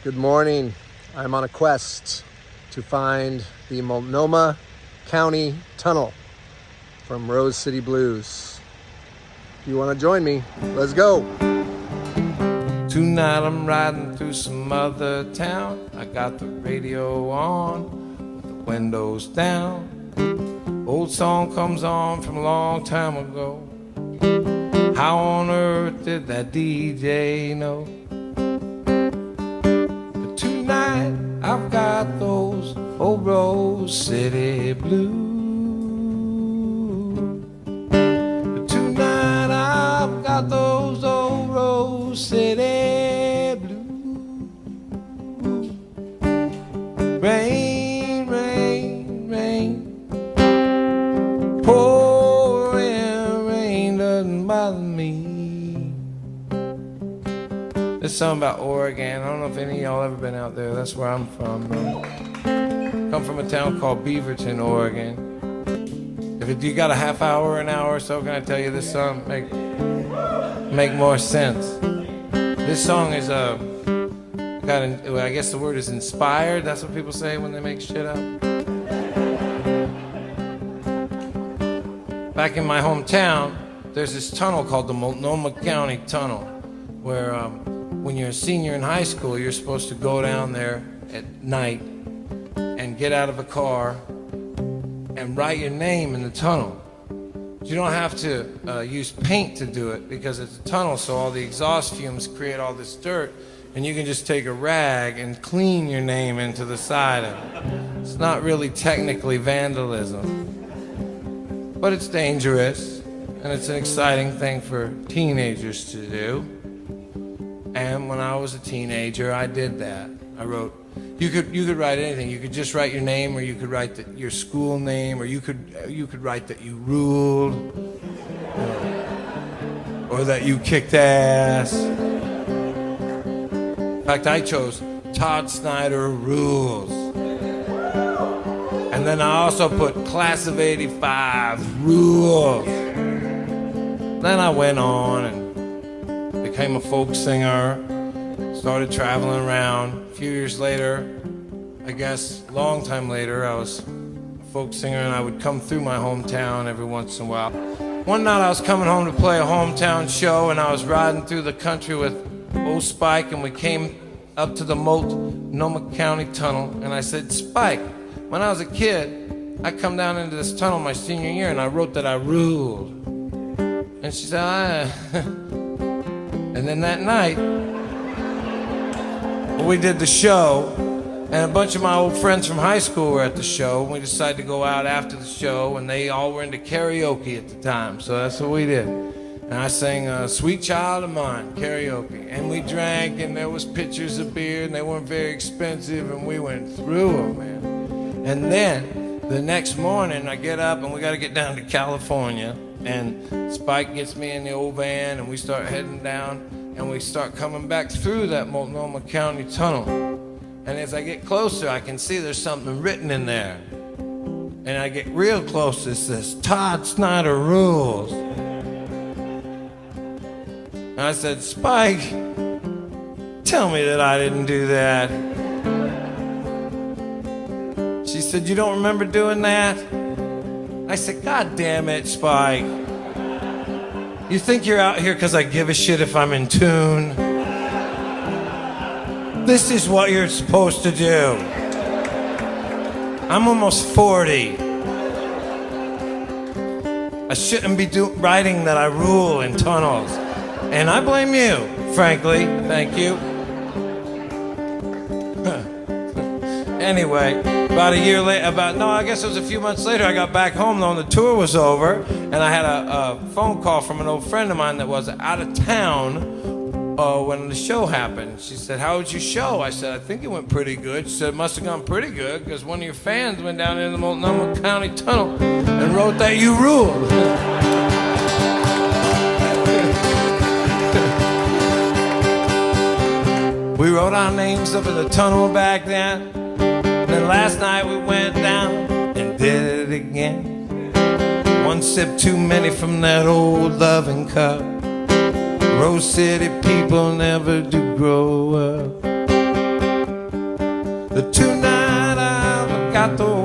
Good morning. I'm on a quest to find the Multnomah County Tunnel from Rose City Blues. If you want to join me, let's go. Tonight I'm riding through some other town. I got the radio on, with the windows down. Old song comes on from a long time ago. How on earth did that DJ know? But tonight I've got those old Rose City blues. But tonight I've got those old Rose City blues. Rain, rain, rain, pouring rain doesn't bother me. This song about Oregon. I don't know if any of y'all ever been out there. That's where I'm from. Come from a town called Beaverton, Oregon. If you got a half hour or an hour or so, can I tell you this song make more sense? This song is I guess the word is inspired. That's what people say when they make shit up. Back in my hometown, there's this tunnel called the Multnomah County Tunnel, where when you're a senior in high school, you're supposed to go down there at night and get out of a car and write your name in the tunnel. You don't have to use paint to do it because it's a tunnel, so all the exhaust fumes create all this dirt, and you can just take a rag and clean your name into the side of it. It's not really technically vandalism, but it's dangerous, and it's an exciting thing for teenagers to do. And when I was a teenager, I did that. I wrote, you could write anything. You could just write your name, or you could write your school name, or you could write that you ruled, or that you kicked ass. In fact, I chose Todd Snider rules. And then I also put class of '85 rules. Then I went on and became a folk singer, started traveling around. A few years later, I guess a long time later, I was a folk singer, and I would come through my hometown every once in a while. One night I was coming home to play a hometown show, and I was riding through the country with old Spike, and we came up to the Multnomah County Tunnel, and I said, Spike, when I was a kid, I come down into this tunnel my senior year, and I wrote that I ruled. And she said, And then that night, we did the show, and a bunch of my old friends from high school were at the show, and we decided to go out after the show, and they all were into karaoke at the time, so that's what we did. And I sang Sweet Child of Mine, karaoke, and we drank, and there was pitchers of beer, and they weren't very expensive, and we went through them, man. And then, the next morning, I get up, and we got to get down to California, and Spike gets me in the old van, and we start heading down, and we start coming back through that Multnomah County Tunnel. And as I get closer, I can see there's something written in there. And I get real close, it says, Todd Snider rules. And I said, Spike, tell me that I didn't do that. She said, you don't remember doing that? I said, God damn it, Spike. You think you're out here because I give a shit if I'm in tune? This is what you're supposed to do. I'm almost 40. I shouldn't be writing that I rule in tunnels. And I blame you, frankly. Thank you. Anyway, about a year later, I guess it was a few months later, I got back home though, and the tour was over, and I had a phone call from an old friend of mine that was out of town when the show happened. She said, how was your show? I said, I think it went pretty good. She said, it must have gone pretty good, because one of your fans went down into the Multnomah County Tunnel and wrote that you ruled. We wrote our names up in the tunnel back then. And then last night we went down and did it again. One sip too many from that old loving cup. Rose City people never do grow up. Tonight I've got the